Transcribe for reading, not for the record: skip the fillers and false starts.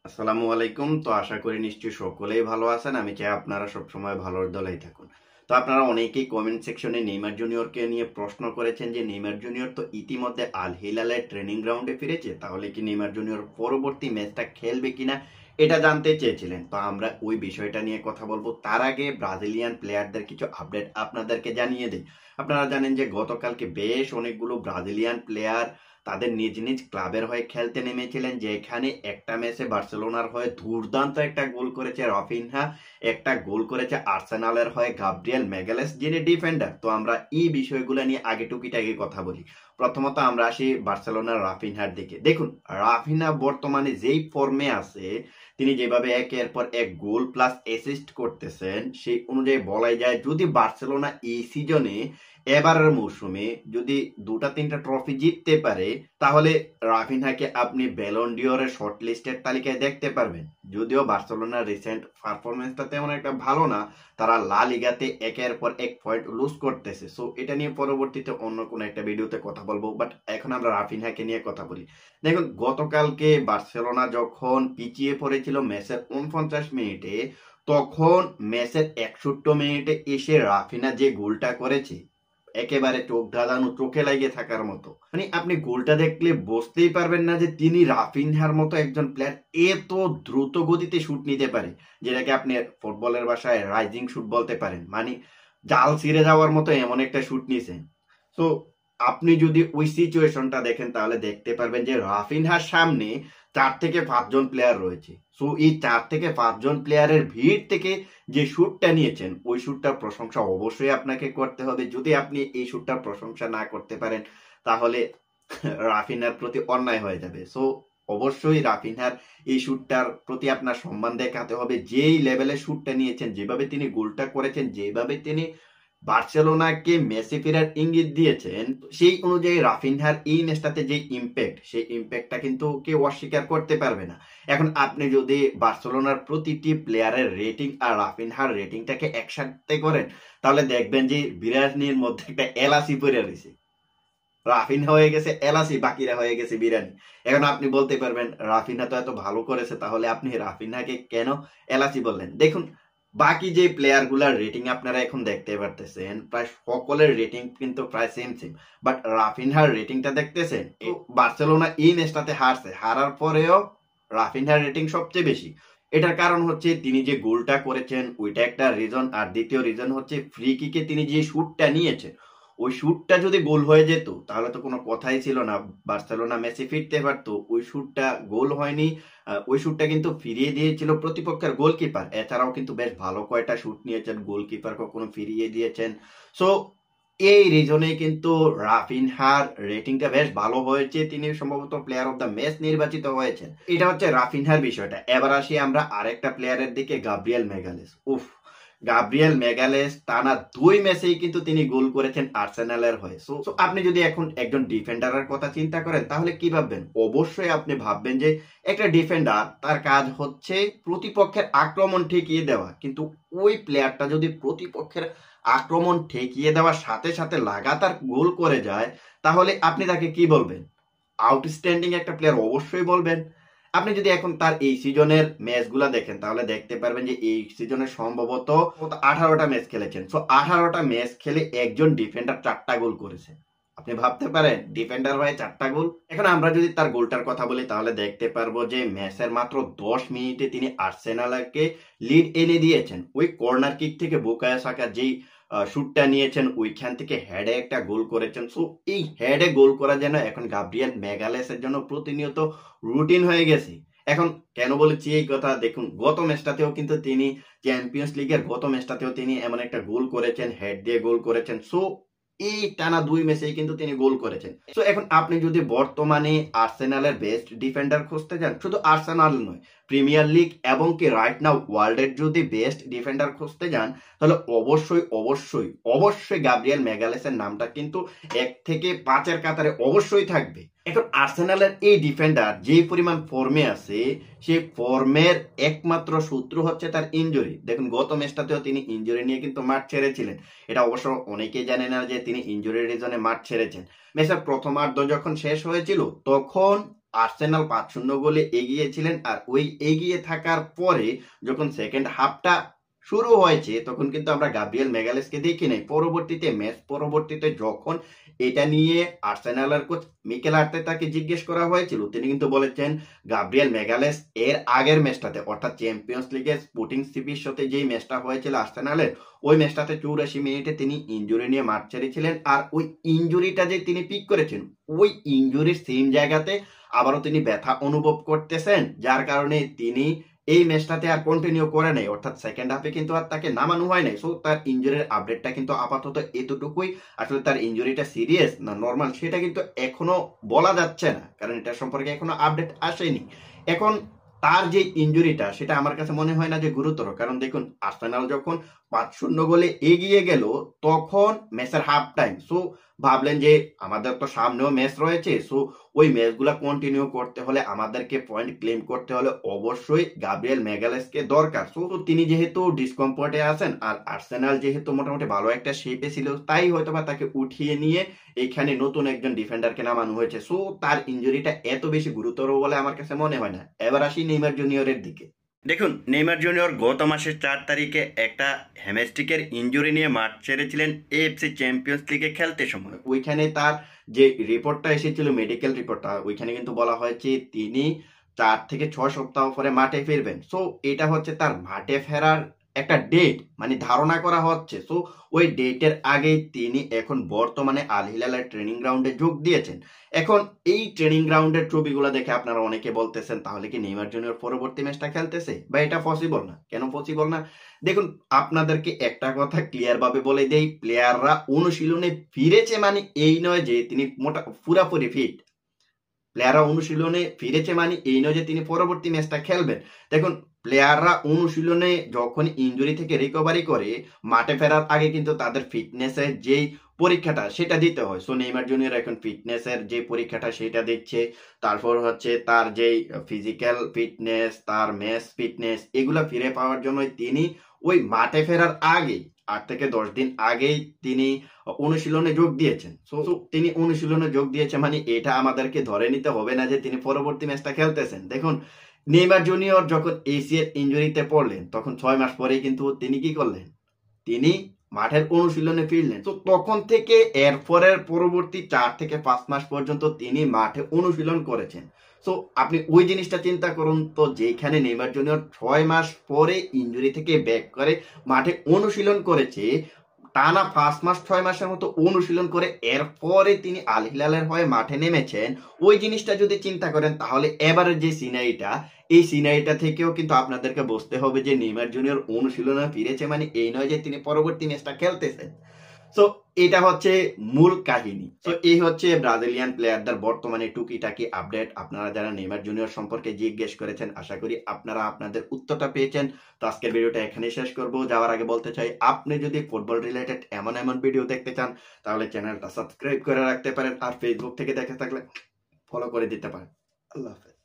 আসসালামু আলাইকুম। তো আশা করি নিশ্চয়ই সকলেই ভালো আছেন। আমি চাই আপনারা সবসময় ভালোর দলেই থাকুন। তো আপনারা অনেকেই কমেন্ট সেকশনে নেইমার জুনিয়রকে নিয়ে প্রশ্ন করেছেন যে নেইমার জুনিয়র তো ইতিমধ্যে আল হিলালের ট্রেনিং গ্রাউন্ডে ফিরেছে, তাহলে কি নেইমার জুনিয়র পরবর্তী ম্যাচটা খেলবে কিনা এটা জানতে চেয়েছিলেন। তো আমরা ওই বিষয়টা নিয়ে কথা বলবো। তার আগে ব্রাজিলিয়ান প্লেয়ারদের কিছু আপডেট আপনাদেরকে জানিয়ে দিই। আপনারা জানেন যে গতকালকে বেশ অনেকগুলো ব্রাজিলিয়ান প্লেয়ার তাদের নিজ নিজ ক্লাবের হয়ে খেলতে নেমেছিলেন, যেখানে একটা ম্যাচে বার্সেলোনার হয়ে দুর্দান্ত একটা গোল করেছে রাফিনহা, একটা গোল করেছে আর্সেনালের হয়ে গাব্রিয়েল ম্যাগালেস, যিনি ডিফেন্ডার। তো আমরা এই বিষয়গুলো নিয়ে আগে টুকিটাকি কথা বলি। প্রথমত আমরা আসি বার্সেলোনার রাফিনহার দিকে। দেখুন, রাফিনহা বর্তমানে যেই ফর্মে আছে, তিনি যেভাবে একের পর এক গোল প্লাস অ্যাসিস্ট করতেছেন, সেই অনুযায়ী বলাই যায় যদি বার্সেলোনা এই সিজনে এবারের মৌসুমে যদি দুটা তিনটা ট্রফি জিততে পারে, তাহলে রাফিনহাকে আপনি ব্যালন ডিওরের শর্ট লিস্টের তালিকায় দেখতে পারবেন। যদিও বার্সেলোনার রিসেন্ট পারফরমেন্সটা তেমন একটা ভালো না, তারা লা লিগাতে একের পর এক পয়েন্ট লুজ করতেছে। সো এটা নিয়ে পরবর্তীতে অন্য কোনো একটা ভিডিওতে কথা বলবো, বাট এখন আমরা রাফিনহাকে নিয়ে কথা বলি। দেখুন, গতকালকে বার্সেলোনা যখন পিছিয়ে পড়েছিল ম্যাচের 49 মিনিটে, তখন ম্যাচের 61 মিনিটে এসে রাফিনা যে গোলটা করেছে, একেবারে চোখ ধাঁধানো, চোখে লাগিয়ে থাকার মতো। মানে আপনি গোলটা দেখলে বুঝতেই পারবেন না যে তিনি রাফিনহার মতো একজন প্লেয়ার এত দ্রুত গতিতে শুট নিতে পারে, যেটাকে আপনি ফুটবলের ভাষায় রাইজিং শুট বলতে পারেন। মানে জাল ছিঁড়ে যাওয়ার মতো এমন একটা শুট নিয়েছেন। তো আপনি যদি ওই সিচুয়েশনটা দেখেন, তাহলে দেখতে পারবেন যে রাফিনহার সামনে 4 থেকে 5 জন প্লেয়ার রয়েছে। সো এই 4 থেকে 5 জন প্লেয়ারের ভিড় থেকে যে শুটটা নিয়েছেন, ওই শুটটার প্রশংসা অবশ্যই আপনাকে করতে হবে। যদি আপনি এই শুটটার প্রশংসা না করতে পারেন, তাহলে রাফিনহার প্রতি অন্যায় হয়ে যাবে। সো অবশ্যই রাফিনহার এই শুটটার প্রতি আপনার সম্মান দেখাতে হবে। যেই লেভেলে শুটটা নিয়েছেন, যেভাবে তিনি গোলটা করেছেন, যেভাবে তিনি বার্সেলোনাকে মেসি ফেরার ইঙ্গিত দিয়েছেন, সেই অনুযায়ী রাফিনহার এই ম্যাচটাতে যে ইম্প্যাক্ট, সেই ইম্প্যাক্টটা কিন্তু কেউ অস্বীকার করতে পারবে না। এখন আপনি যদি বার্সেলোনার প্রতিটি প্লেয়ারের রেটিং আর রাফিনহার রেটিংটাকে একসাথে করেন, তাহলে দেখবেন যে বিরানির মধ্যে একটা এলাচি পড়ে রয়েছে। রাফিনহা হয়ে গেছে এলাচি, বাকিরা হয়ে গেছে বিরিয়ানি। এখন আপনি বলতে পারবেন রাফিনহা তো এত ভালো করেছে, তাহলে আপনি রাফিনহাকে কেন এলাচি বললেন? দেখুন, বাকি যে প্লেয়ার গুলার রেটিং আপনারা এখন দেখতে পারতেছেন, প্রায় সকলের রেটিং কিন্তু প্রায় সেম সেম। বাট রাফিনহার রেটিংটা দেখতেছেন, বার্সেলোনা এই ম্যাচটাতে হারছে, হারার পরেও রাফিনহার রেটিং সবচেয়ে বেশি। এটার কারণ হচ্ছে তিনি যে গোলটা করেছেন, ওইটা একটা রিজন। আর দ্বিতীয় রিজন হচ্ছে ফ্রি কিকে তিনি যে শুটটা নিয়েছেন, ওই শুটটা যদি গোল হয়ে যেত, তাহলে তো কোনো কথাই ছিল না, বার্সেলোনা ম্যাচে ফিরতে পারতো। ওই শুটটা গোল হয়নি, ওই শুটটা কিন্তু ফিরিয়ে দিয়েছিল প্রতিপক্ষের গোলকিপার। এছাড়াও কিন্তু বেশ ভালো কয়টা শুট নিয়েছেন, গোলকিপার কখনো ফিরিয়ে দিয়েছেন। সো এই রিজনে কিন্তু রাফিনহার রেটিংটা বেশ ভালো হয়েছে, তিনি সম্ভবত প্লেয়ার অফ দ্য ম্যাচ নির্বাচিত হয়েছেন। এটা হচ্ছে রাফিনহার বিষয়টা। এবার আসি আমরা আরেকটা প্লেয়ারের দিকে, গাব্রিয়েল ম্যাগালেস। উফ, গাব্রিয়েল ম্যাগালেস টানা 2 ম্যাচেই কিন্তু তিনি গোল করেছেন আর্সেনালের হয়ে। সো আপনি যদি এখন একজন ডিফেন্ডারের কথা চিন্তা করেন, তাহলে কি ভাববেন? অবশ্যই আপনি ভাববেন যে একটা ডিফেন্ডার, তার কাজ হচ্ছে প্রতিপক্ষের আক্রমণ ঠেকিয়ে দেওয়া। কিন্তু ওই প্লেয়ারটা যদি প্রতিপক্ষের আক্রমণ ঠেকিয়ে দেওয়ার সাথে সাথে লাগাতার গোল করে যায়, তাহলে আপনি তাকে কি বলবেন? আউটস্ট্যান্ডিং একটা প্লেয়ার অবশ্যই বলবেন। আপনি যদি এখন তার এই সিজনের ম্যাচগুলা দেখেন, তাহলে দেখতে পারবেন যে এই সিজনে সম্ভবত 18টা ম্যাচ খেলেছেন। সো 18টা ম্যাচ খেলে একজন ডিফেন্ডার 4টা গোল করেছে। আপনি ভাবতে পারেন ডিফেন্ডার হয়ে 4টা গোল। এখন আমরা যদি তার গোলটার কথা বলি, তাহলে দেখতে পারবো যে ম্যাচের মাত্র 10 মিনিটে তিনি আর্সেনালকে লিড এনে দিয়েছেন। ওই কর্নার কিক থেকে বুকায়ো সাকা যেই শুটটা নিয়েছেন, ওইখান থেকে হেডে একটা গোল করেছেন। সো এই হেডে গোল করা যেন এখন গাব্রিয়েল ম্যাগালেসের জন্য প্রতিনিয়ত রুটিন হয়ে গেছে। এখন কেন বলেছি এই কথা? দেখুন, গত ম্যাচটাতেও কিন্তু তিনি চ্যাম্পিয়ন্স লিগের গত ম্যাচটাতেও তিনি এমন একটা গোল করেছেন, হেড দিয়ে গোল করেছেন। সো এই টানা 2 ম্যাচেই কিন্তু তিনি গোল করেছেন। সো এখন আপনি যদি বর্তমানে আর্সেনালের বেস্ট ডিফেন্ডার খুঁজতে যান, শুধু আর্সেনাল নয়, প্রিমিয়ার লিগ এবং কি রাইট নাও ওয়ার্ল্ডের যদি বেস্ট ডিফেন্ডার খুঁজতে যান, তাহলে অবশ্যই অবশ্যই অবশ্যই গাব্রিয়েল ম্যাগালেসের নামটা কিন্তু 1 থেকে 5-এর কাতারে অবশ্যই থাকবে। এখন আর্সেনালের এই ডিফেন্ডার যে পরিমাণ ফর্মে আছে, সেই ফর্মের একমাত্র সূত্র হচ্ছে তার ইনজুরি। দেখুন, গত ম্যাচটাতেও তিনি ইনজুরি নিয়ে কিন্তু মাঠ ছেড়েছিলেন। এটা অবশ্য অনেকেই জানে না যে তিনি ইনজুরির রিজনে মাঠ ছেড়েছেন। ম্যাচের প্রথমার্ধ যখন শেষ হয়েছিল, তখন আর্সেনাল 5-0 গোলে এগিয়েছিলেন। আর ওই এগিয়ে থাকার পরে যখন সেকেন্ড হাফটা শুরু হয়েছে তখন কিন্তু আমরা গাব্রিয়েল ম্যাগালেসকে দেখি নাই। পরবর্তীতে ম্যাচ পরবর্তীতে যখন এটা নিয়ে আর্সেনালের কোচ মিকেল আর্তেতাকে জিজ্ঞেস করা হয়েছিল, তিনি কিন্তু বলেছেন গাব্রিয়েল ম্যাগালেস এর আগের ম্যাচটাতে অর্থাৎ চ্যাম্পিয়ন্স লিগের স্পোর্টিং সিপির সাথে যেই ম্যাচটা হয়েছিল আর্সেনালের, ওই ম্যাচটাতে 84 মিনিটে তিনি ইনজুরি নিয়ে মাঠ ছেড়েছিলেন। আর ওই ইনজুরিটা যে তিনি পিক করেছেন, ওই ইনজুরির সেম জায়গাতে আবারও তিনি ব্যথা অনুভব করতেছেন, যার কারণে তিনি এই ম্যাচটাতে আর কন্টিনিউ করে নাই, অর্থাৎ সেকেন্ড হাফে কিন্তু আর তাকে নামানো হয় নাই। সো তার ইনজুরির আপডেটটা কিন্তু আপাতত এতটুকুই। আসলে তার ইনজুরিটা সিরিয়াস না নর্মাল সেটা কিন্তু এখনো বলা যাচ্ছে না, কারণ এটা সম্পর্কে এখনো আপডেট আসেনি। এখন তার যে ইনজুরিটা সেটা আমার কাছে মনে হয় না যে গুরুতর, কারণ দেখুন আর্সেনাল যখন 5-0 গোলে এগিয়ে গেল তখন ম্যাচের হাফ টাইম, সো ভাবলেন যে আমাদের তো সামনেও ম্যাচ রয়েছে, সো ওই ম্যাচগুলো কন্টিনিউ করতে হলে আমাদেরকে পয়েন্ট ক্লেম করতে হলে অবশ্যই গাব্রিয়েল ম্যাগালেসকে দরকার। সো তিনি যেহেতু ডিসকমফোর্টে আছেন আর আর্সেনাল যেহেতু মোটামুটি ভালো একটা শেপে ছিল, তাই হয়তোবা তাকে উঠিয়ে নিয়ে এখানে নতুন একজন ডিফেন্ডারকে নামানো হয়েছে। সো তার ইনজুরিটা এত বেশি গুরুতর বলে আমার কাছে মনে হয় না। এবার আসি নেইমার জুনিয়রের দিকে। দেখুন নেইমার জুনিয়র গত মাসের 4 তারিখে একটা হ্যামস্ট্রিকের ইনজুরি নিয়ে মাঠ ছেড়েছিলেন এএফসি চ্যাম্পিয়ন্স লিগে খেলতে সময়। ওইখানে তার যে রিপোর্টটা এসেছিল মেডিকেল রিপোর্টটা, ওইখানে কিন্তু বলা হয়েছে তিনি 4 থেকে 6 সপ্তাহ পরে মাঠে ফিরবেন। সো এটা হচ্ছে তার মাঠে ফেরার একটা ডেট মানে ধারণা করা হচ্ছে। সো ওই ডেটের আগে তিনি এখন বর্তমানে আল হিলালের ট্রেনিং গ্রাউন্ডে যোগ দিয়েছেন। এখন এই ট্রেনিং গ্রাউন্ডের ছবিগুলো দেখে আপনারা অনেকে বলতেছেন তাহলে কি নেইমার জুনিয়র পরবর্তী ম্যাচটা খেলতেছে, বা এটা পসিবল না। কেন পসিবল না? দেখুন আপনাদেরকে একটা কথা ক্লিয়ার ভাবে বলে দেই, প্লেয়াররা অনুশীলনে ফিরেছে মানে এই নয় যে তিনি পুরাপুরি ফিট। প্লেয়াররা অনুশীলনে ফিরেছে মানে এই নয় যে তিনি পরবর্তী ম্যাচটা খেলবেন। দেখুন প্লেয়াররা অনুশীলনে যখন ইনজুরি থেকে রিকভারি করে মাঠে ফেরার আগে কিন্তু তাদের ফিটনেসের যেই পরীক্ষাটা সেটা দিতে হয়। সো নেইমার জুনিয়র এখন ফিটনেসের যে পরীক্ষাটা সেটা দিচ্ছে। তারপর হচ্ছে তার যেই ফিজিক্যাল ফিটনেস, তার ম্যাচ ফিটনেস, এগুলা ফিরে পাওয়ার জন্য তিনি ওই মাঠে ফেরার আগে 8 থেকে 10 দিন আগেই তিনি অনুশীলনে যোগ দিয়েছেন। সো তিনি অনুশীলনে যোগ দিয়েছে মানে এটা আমাদেরকে ধরে নিতে হবে না যে তিনি পরবর্তী ম্যাচটা খেলতেছেন। দেখুন নেইমার জুনিয়র যখন এসিএল ইনজুরিতে পড়লেন তখন 6 মাস পরেই কিন্তু তিনি কি করলেন, তিনি মাঠের অনুশীলনে ফিরলেন। তো তখন থেকে এরপরের পরবর্তী 4 থেকে 5 মাস পর্যন্ত তিনি মাঠে অনুশীলন করেছেন। সো আপনি ওই জিনিসটা চিন্তা করুন তো, যেখানে নেইমার জুনিয়র 6 মাস পরে ইনজুরি থেকে ব্যাক করে মাঠে অনুশীলন করেছে, টানা 5 মাস 6 মাসের মতো অনুশীলন করে এরপরে তিনি আল হিলালের হয়ে মাঠে নেমেছেন। ওই জিনিসটা যদি চিন্তা করেন তাহলে এবারের যে সিনারিটা, এই সিনারিটা থেকেও কিন্তু আপনাদেরকে বুঝতে হবে যে নেইমার জুনিয়র অনুশীলনে ফিরেছে মানে এই নয় যে তিনি পরবর্তী ম্যাচটা খেলতেছেন। সো এটা হচ্ছে মূল কাহিনী। তো এই হচ্ছে ব্রাজিলিয়ান প্লেয়ারদের বর্তমানে টুকিটাকি আপডেট। আপনারা যারা নেইমার জুনিয়র সম্পর্কে জিজ্ঞেস করেছেন আশা করি আপনারা আপনাদের উত্তরটা পেয়েছেন। তো আজকের ভিডিওটা এখানেই শেষ করব। যাওয়ার আগে বলতে চাই, আপনি যদি ফুটবল রিলেটেড এমন এমন ভিডিও দেখতে চান তাহলে চ্যানেলটা সাবস্ক্রাইব করে রাখতে পারেন, আর ফেসবুক থেকে দেখে থাকলে ফলো করে দিতে পারেন। আল্লাহ হাফেজ।